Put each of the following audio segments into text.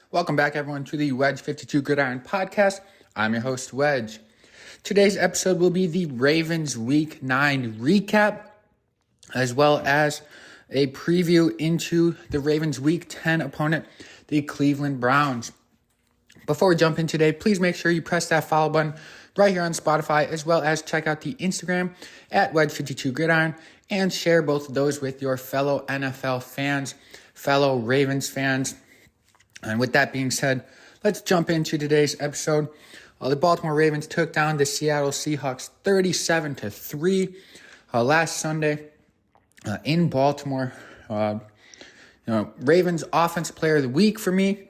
Welcome back, everyone, to the Wedge 52 Gridiron Podcast. I'm your host, Wedge. Today's episode will be the Ravens Week 9 recap, as well as a preview into the Ravens Week 10 opponent, the Cleveland Browns. Before we jump in today, please make sure you press that follow button right here on Spotify, as well as check out the Instagram at Wedge52Gridiron and share both of those with your fellow NFL fans, fellow Ravens fans. And with that being said, let's jump into today's episode. The Baltimore Ravens took down the Seattle Seahawks 37-3 last Sunday in Baltimore. Ravens Offensive Player of the Week for me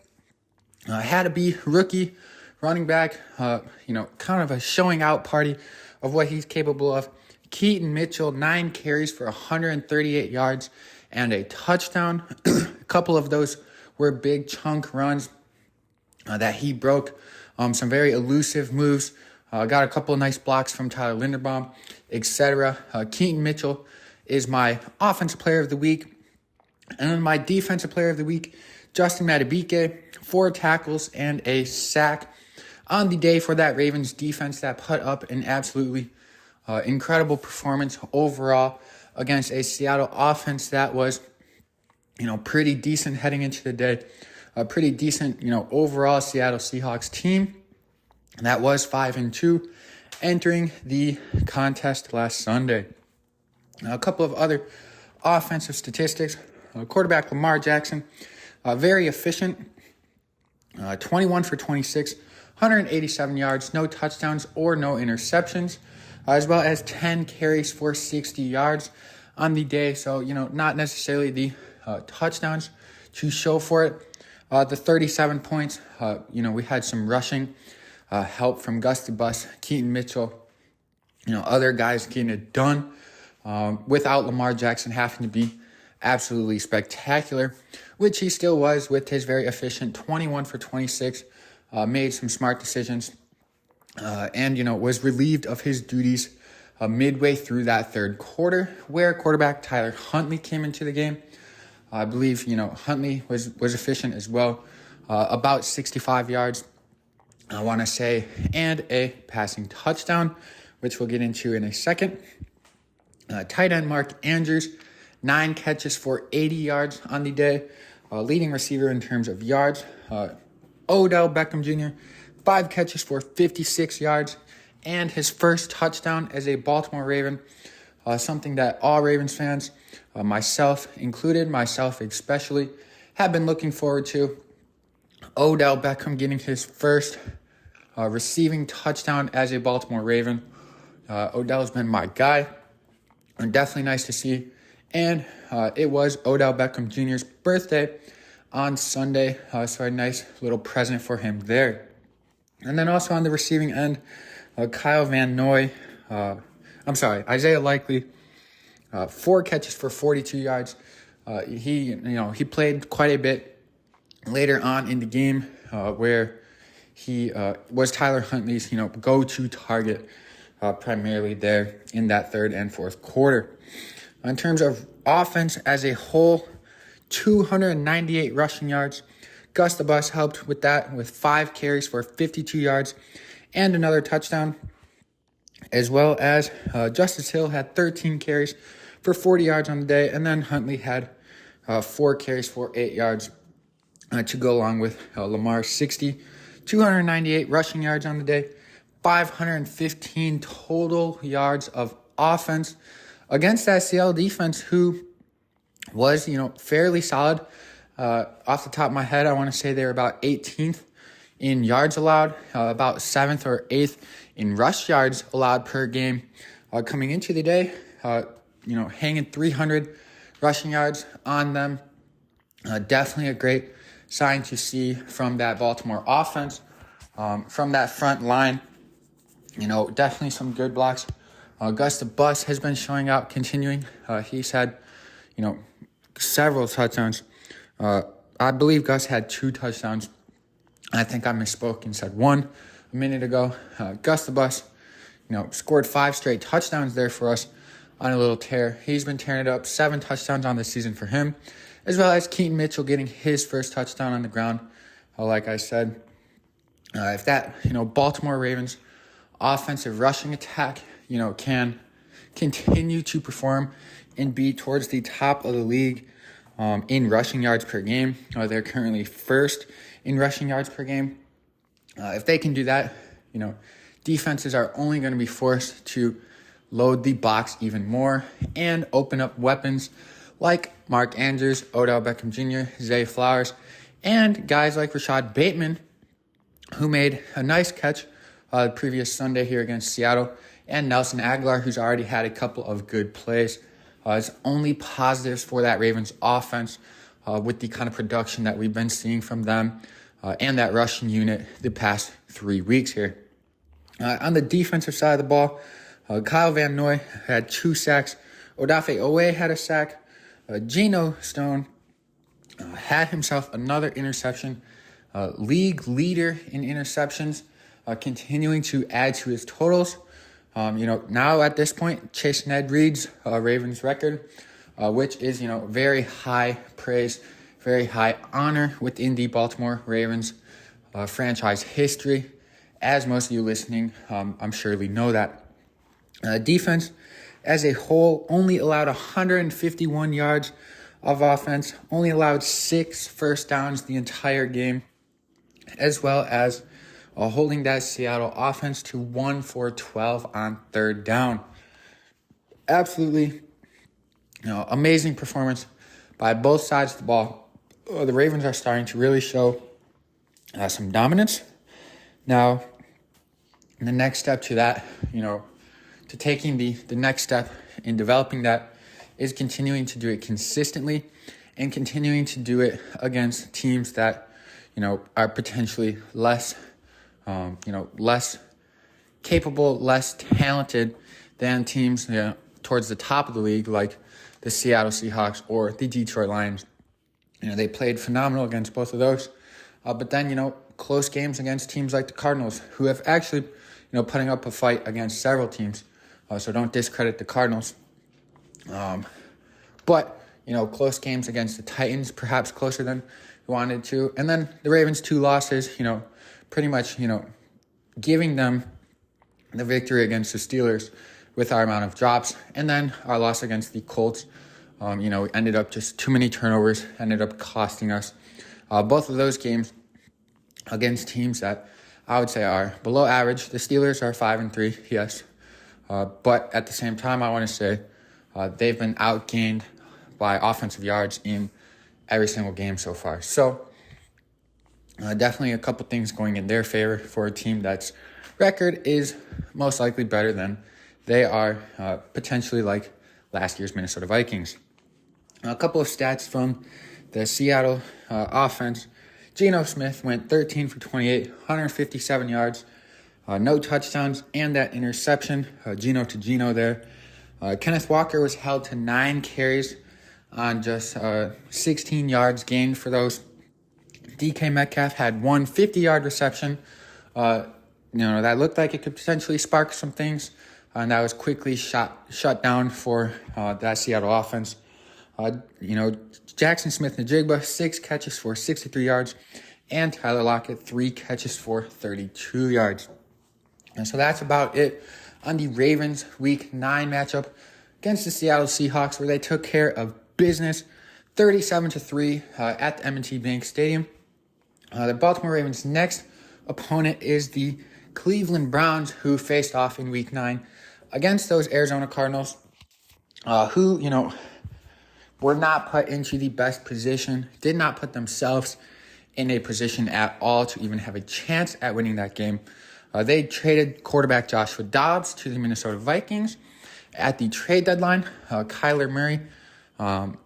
had to be rookie running back. Kind of a showing out party of what he's capable of. Keaton Mitchell, 9 carries for 138 yards and a touchdown. A couple of those were big chunk runs that he broke. Some very elusive moves. Got a couple of nice blocks from Tyler Linderbaum, etc. Keaton Mitchell is my Offensive Player of the Week. And then my Defensive Player of the Week, Justin Madubuike, 4 tackles and a sack on the day for that Ravens defense that put up an absolutely incredible performance overall against a Seattle offense that was pretty decent heading into the day. A pretty decent, overall Seattle Seahawks team that was 5-2 entering the contest last Sunday. A couple of other offensive statistics. Quarterback Lamar Jackson, very efficient, 21 for 26, 187 yards, no touchdowns or no interceptions, as well as 10 carries for 60 yards on the day. So, not necessarily the touchdowns to show for it. The 37 points, we had some rushing help from Gus the Bus, Keaton Mitchell, other guys getting it done without Lamar Jackson having to be absolutely spectacular, which he still was with his very efficient 21 for 26, made some smart decisions, and, was relieved of his duties midway through that third quarter, where quarterback Tyler Huntley came into the game. I believe, Huntley was efficient as well, about 65 yards, I want to say, and a passing touchdown, which we'll get into in a second. Tight end Mark Andrews, 9 catches for 80 yards on the day, leading receiver in terms of yards. Odell Beckham Jr., 5 catches for 56 yards, and his first touchdown as a Baltimore Raven, something that all Ravens fans, myself included, myself especially, have been looking forward to. Odell Beckham getting his first receiving touchdown as a Baltimore Raven. Odell's been my guy, and definitely nice to see. And it was Odell Beckham Jr.'s birthday on Sunday, so a nice little present for him there. And then also on the receiving end, Isaiah Likely, 4 catches for 42 yards. He played quite a bit later on in the game, where he was Tyler Huntley's, go-to target, primarily there in that third and fourth quarter. In terms of offense as a whole, 298 rushing yards. Gus the Bus helped with that with 5 carries for 52 yards and another touchdown, as well as Justice Hill had 13 carries for 40 yards on the day, and then Huntley had 4 carries for 8 yards to go along with Lamar's 298 rushing yards on the day, 515 total yards of offense against that Seattle defense, who was, fairly solid. Off the top of my head, I want to say they were about 18th in yards allowed, about 7th or 8th in rush yards allowed per game. Coming into the day, hanging 300 rushing yards on them. Definitely a great sign to see from that Baltimore offense, from that front line. Definitely some good blocks. Gus the Bus has been showing out, continuing. He's had, several touchdowns. I believe Gus had 2 touchdowns. I think I misspoke and said 1 a minute ago. Gus the Bus, scored 5 straight touchdowns there for us on a little tear. He's been tearing it up. 7 touchdowns on the season for him, as well as Keaton Mitchell getting his first touchdown on the ground like I said, if that, Baltimore Ravens offensive rushing attack, can continue to perform and be towards the top of the league in rushing yards per game. They're currently first in rushing yards per game. If they can do that, defenses are only going to be forced to load the box even more and open up weapons like Mark Andrews, Odell Beckham Jr., Zay Flowers, and guys like Rashad Bateman, who made a nice catch the previous Sunday here against Seattle, and Nelson Aguilar, who's already had a couple of good plays. It's only positives for that Ravens offense with the kind of production that we've been seeing from them and that rushing unit the past 3 weeks here. On the defensive side of the ball, Kyle Van Noy had 2 sacks. Odafe Owe had a sack. Geno Stone had himself another interception. League leader in interceptions, continuing to add to his totals. Now at this point, Chase Ned reads Ravens record, which is, very high praise, very high honor within the Baltimore Ravens franchise history. As most of you listening, I'm surely know that. Defense as a whole only allowed 151 yards of offense, only allowed 6 first downs the entire game, as well as holding that Seattle offense to 1 for 12 on third down. Absolutely, amazing performance by both sides of the ball. The Ravens are starting to really show some dominance. Now, the next step to that, to taking the next step in developing that is continuing to do it consistently and continuing to do it against teams that, are potentially less capable, less talented than teams towards the top of the league, like the Seattle Seahawks or the Detroit Lions. They played phenomenal against both of those. But then, close games against teams like the Cardinals, who have actually, putting up a fight against several teams. So don't discredit the Cardinals. But, close games against the Titans, perhaps closer than we wanted to. And then the Ravens' 2 losses, pretty much, giving them the victory against the Steelers with our amount of drops. And then our loss against the Colts, ended up just too many turnovers, ended up costing us. Both of those games against teams that I would say are below average. The Steelers are 5-3, yes. But at the same time, I want to say they've been outgained by offensive yards in every single game so far. So definitely a couple things going in their favor for a team that's record is most likely better than they are potentially like last year's Minnesota Vikings. A couple of stats from the Seattle offense. Geno Smith went 13 for 28, 157 yards, no touchdowns, and that interception, Geno to Geno there. Kenneth Walker was held to 9 carries on just 16 yards gained for those. DK Metcalf had 1 50-yard reception. That looked like it could potentially spark some things, and that was quickly shut down for that Seattle offense. Jackson Smith-Njigba, 6 catches for 63 yards, and Tyler Lockett, 3 catches for 32 yards. And so that's about it on the Ravens Week 9 matchup against the Seattle Seahawks, where they took care of business 37-3 at the M&T Bank Stadium. The Baltimore Ravens' next opponent is the Cleveland Browns, who faced off in Week 9 against those Arizona Cardinals, who, were not put into the best position, did not put themselves in a position at all to even have a chance at winning that game. They traded quarterback Joshua Dobbs to the Minnesota Vikings at the trade deadline. Kyler Murray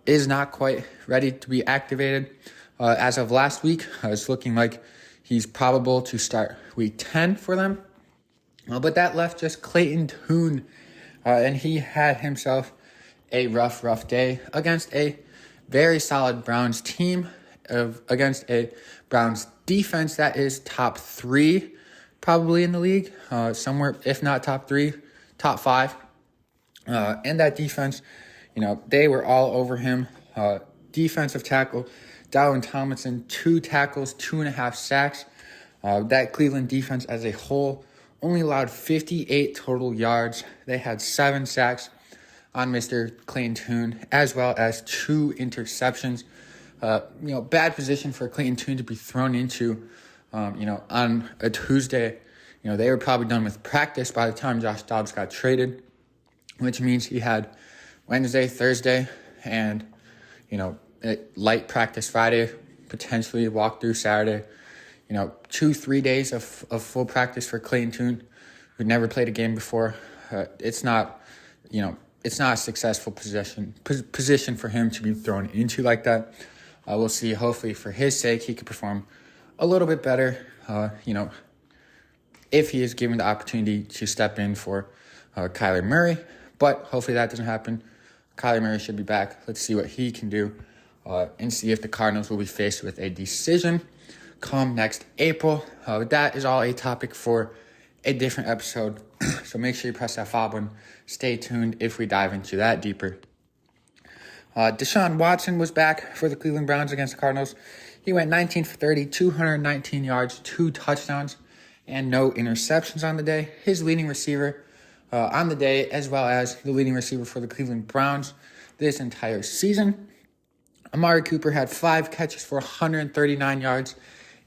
is not quite ready to be activated. As of last week, it's looking like he's probable to start Week 10 for them. But that left just Clayton Tune, and he had himself a rough day against a very solid Browns team, against a Browns defense that is top 3 probably in the league, somewhere, if not top 3, top 5. And that defense, they were all over him. Defensive tackle Dalvin Tomlinson, 2 tackles, 2.5 sacks. That Cleveland defense as a whole only allowed 58 total yards. They had 7 sacks on Mr. Clayton Tune, as well as 2 interceptions. Bad position for Clayton Tune to be thrown into, on a Tuesday. They were probably done with practice by the time Josh Dobbs got traded, which means he had Wednesday, Thursday, and, light practice Friday, potentially walk through Saturday. 2-3 days of full practice for Clayton Tune, who never played a game before. It's not a successful position for him to be thrown into like that. We'll see. Hopefully, for his sake, he could perform a little bit better. If he is given the opportunity to step in for Kyler Murray, but hopefully that doesn't happen. Kyler Murray should be back. Let's see what he can do, and see if the Cardinals will be faced with a decision come next April. That is all a topic for a different episode. So make sure you press that follow button. Stay tuned if we dive into that deeper. Deshaun Watson was back for the Cleveland Browns against the Cardinals. He went 19 for 30, 219 yards, 2 touchdowns, and no interceptions on the day. His leading receiver on the day, as well as the leading receiver for the Cleveland Browns this entire season. Amari Cooper had 5 catches for 139 yards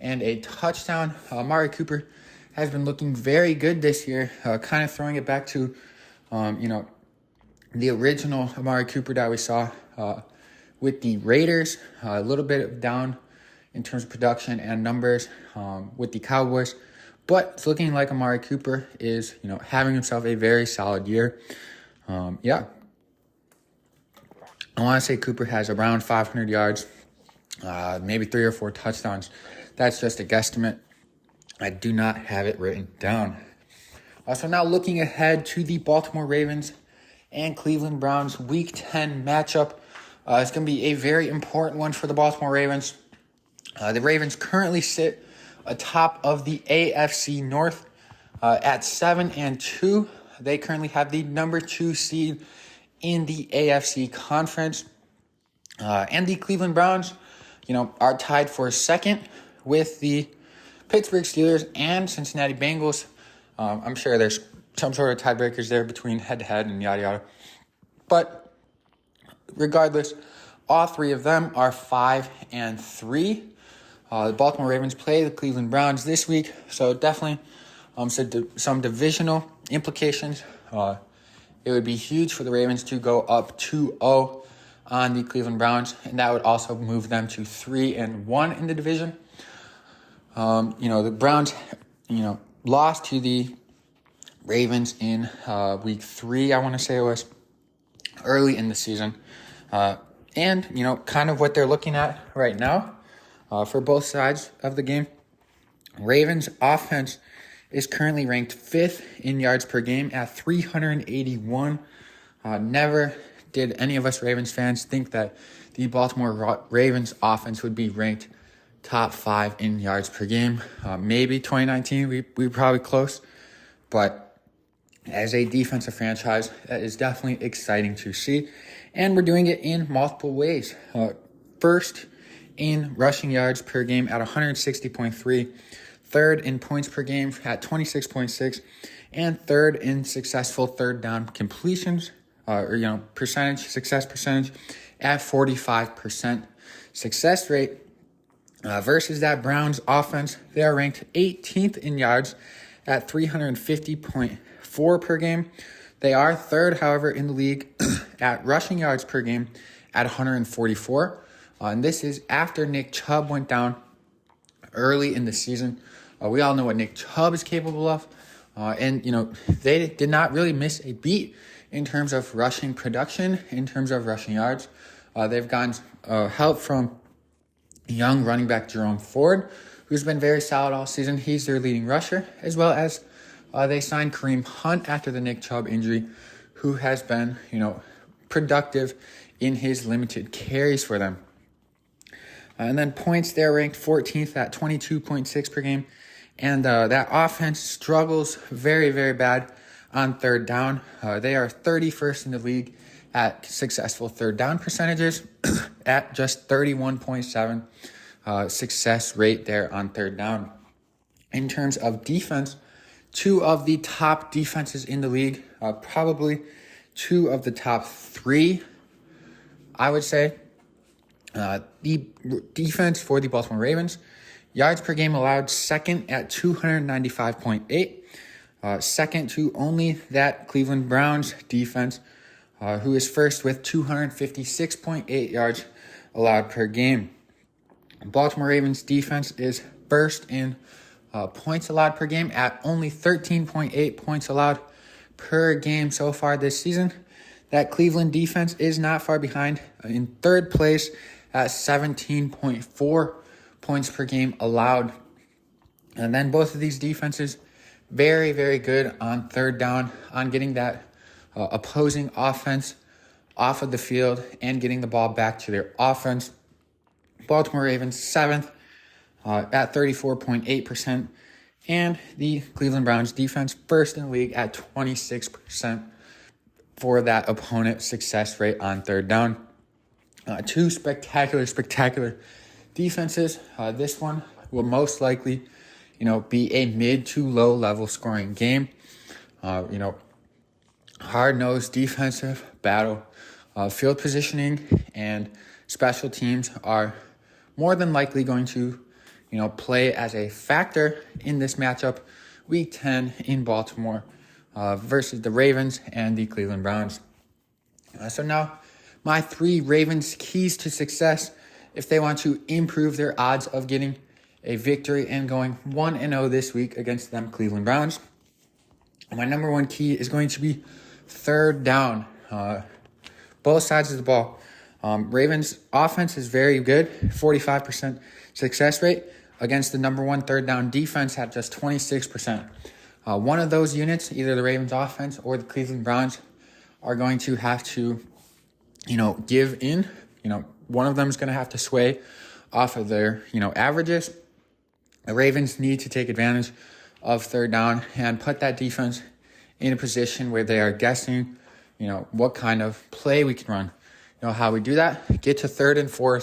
and a touchdown. Amari Cooper has been looking very good this year, kind of throwing it back to, the original Amari Cooper that we saw with the Raiders. A little bit down in terms of production and numbers with the Cowboys. But it's looking like Amari Cooper is, having himself a very solid year. I want to say Cooper has around 500 yards, maybe 3 or 4 touchdowns. That's just a guesstimate. I do not have it written down. So now looking ahead to the Baltimore Ravens and Cleveland Browns Week 10 matchup. It's going to be a very important one for the Baltimore Ravens. The Ravens currently sit atop of the AFC North at 7-2. They currently have the number 2 seed in the AFC Conference. And the Cleveland Browns, are tied for second with the Pittsburgh Steelers and Cincinnati Bengals. I'm sure there's some sort of tiebreakers there between head-to-head and yada yada. But regardless, all 3 of them are 5-3. The Baltimore Ravens play the Cleveland Browns this week, so definitely some divisional implications. It would be huge for the Ravens to go up 2-0 on the Cleveland Browns, and that would also move them to 3-1 in the division. The Browns, lost to the Ravens in week 3, I want to say it was, early in the season. And, kind of what they're looking at right now for both sides of the game. Ravens offense is currently ranked 5th in yards per game at 381. Never did any of us Ravens fans think that the Baltimore Ravens offense would be ranked top 5 in yards per game. Maybe 2019, we were probably close. But as a defensive franchise, that is definitely exciting to see. And we're doing it in multiple ways. First, in rushing yards per game at 160.3. Third in points per game at 26.6. And third in successful third down completions, success percentage at 45% success rate. Versus that Browns offense, they are ranked 18th in yards at 350.4 per game. They are third, however, in the league at rushing yards per game at 144. And this is after Nick Chubb went down early in the season. We all know what Nick Chubb is capable of. They did not really miss a beat in terms of rushing production, in terms of rushing yards. They've gotten help from young running back Jerome Ford, who's been very solid all season. He's their leading rusher, as well as they signed Kareem Hunt after the Nick Chubb injury, who has been, productive in his limited carries for them. And then points, they're ranked 14th at 22.6 per game. And that offense struggles very, very bad on third down. They are 31st in the league at successful third down percentages at just 31.7 success rate there on third down. In terms of defense, two of the top defenses in the league, probably two of the top three, I would say. The defense for the Baltimore Ravens, yards per game allowed, second at 295.8, second to only that Cleveland Browns defense, who is first with 256.8 yards allowed per game. Baltimore Ravens defense is first in points allowed per game at only 13.8 points allowed per game so far this season. That Cleveland defense is not far behind, in third place at 17.4 points per game allowed. And then both of these defenses, very, very good on third down, on getting that opposing offense off of the field and getting the ball back to their offense. Baltimore Ravens, seventh at 34.8%. And the Cleveland Browns defense, first in the league at 26% for that opponent success rate on third down. Two spectacular defenses. This one will most likely, be a mid to low level scoring game. Hard-nosed defensive battle. Field positioning and special teams are more than likely going to, play as a factor in this matchup, Week 10 in Baltimore versus the Ravens and the Cleveland Browns. So now, my three Ravens keys to success if they want to improve their odds of getting a victory and going 1-0 this week against them Cleveland Browns. My number one key is going to be third down. Both sides of the ball. Ravens offense is very good, 45% success rate against the number one third down defense at just 26%. One of those units, either the Ravens offense or the Cleveland Browns, are going to have to, give in. One of them is going to have to sway off of their, averages. The Ravens need to take advantage of third down and put that defense in a position where they are guessing, what kind of play we can run. How we do that? Get to third and four,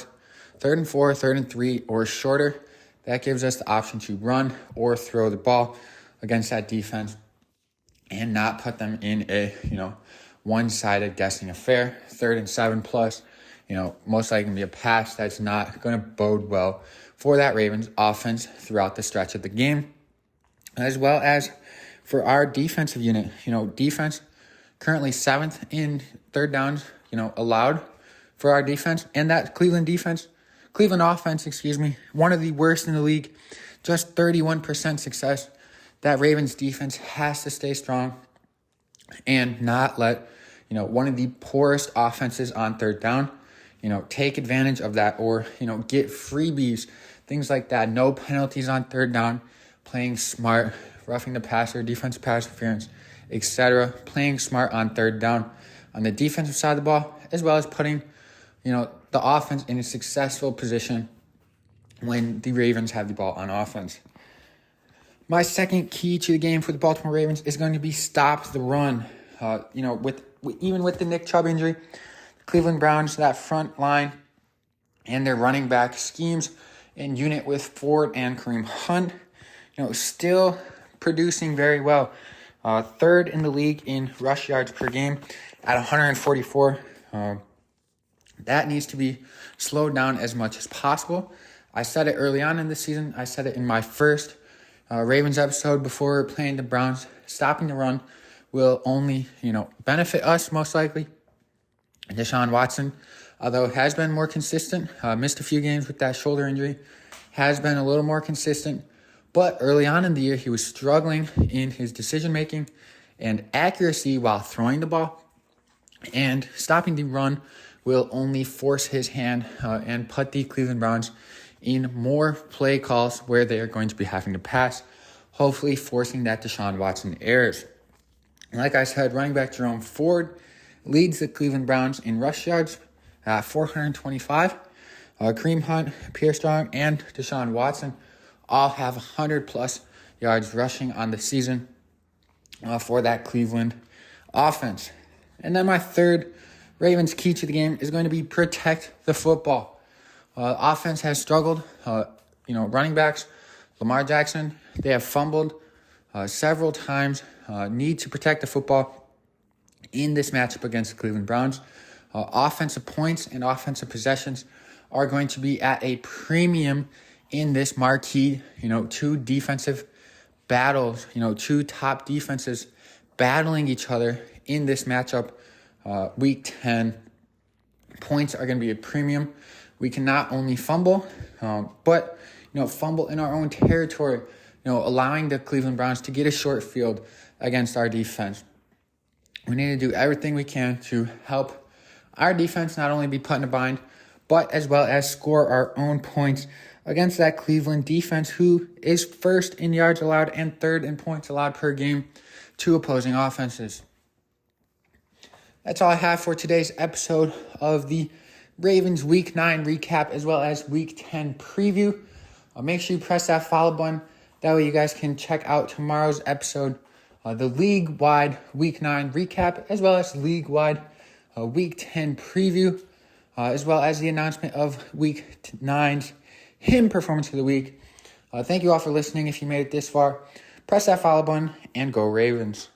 third and three, or shorter. That gives us the option to run or throw the ball against that defense and not put them in a, one-sided guessing affair. 3rd and 7 plus, most likely going to be a pass that's not going to bode well for that Ravens offense throughout the stretch of the game. As well as for our defensive unit, defense currently 7th in third downs, allowed for our defense. And that Cleveland offense, one of the worst in the league, just 31% success. That Ravens defense has to stay strong and not let, one of the poorest offenses on third down, take advantage of that or, get freebies, things like that. No penalties on third down, playing smart, roughing the passer, defensive pass interference, etc. Playing smart on third down on the defensive side of the ball, as well as putting, the offense in a successful position when the Ravens have the ball on offense. My second key to the game for the Baltimore Ravens is going to be stop the run. Even with the Nick Chubb injury, the Cleveland Browns, that front line and their running back schemes in unit with Ford and Kareem Hunt, still producing very well. Third in the league in rush yards per game at 144. That needs to be slowed down as much as possible. I said it early on in the season. I said it in my first Ravens episode before playing the Browns. Stopping the run will only, benefit us most likely. Deshaun Watson, although has been more consistent, missed a few games with that shoulder injury, has been a little more consistent. But early on in the year, he was struggling in his decision-making and accuracy while throwing the ball. And stopping the run will only force his hand and put the Cleveland Browns in more play calls where they are going to be having to pass, hopefully forcing that Deshaun Watson errors. Like I said, running back Jerome Ford leads the Cleveland Browns in rush yards at 425. Kareem Hunt, Pierre Strong, and Deshaun Watson all have 100-plus yards rushing on the season for that Cleveland offense. And then my third Ravens' key to the game is going to be protect the football. Offense has struggled. Running backs, Lamar Jackson, they have fumbled several times. Need to protect the football in this matchup against the Cleveland Browns. Offensive points and offensive possessions are going to be at a premium in this marquee, two defensive battles, two top defenses battling each other in this matchup. Week 10, points are going to be a premium. We can not only fumble, but fumble in our own territory, allowing the Cleveland Browns to get a short field against our defense. We need to do everything we can to help our defense not only be put in a bind, but as well as score our own points against that Cleveland defense, who is first in yards allowed and third in points allowed per game to opposing offenses. That's all I have for today's episode of the Ravens Week 9 recap as well as Week 10 preview. Make sure you press that follow button. That way you guys can check out tomorrow's episode, the league-wide Week 9 recap as well as league-wide Week 10 preview, as well as the announcement of Week 9's hymn performance of the week. Thank you all for listening. If you made it this far, press that follow button and go Ravens.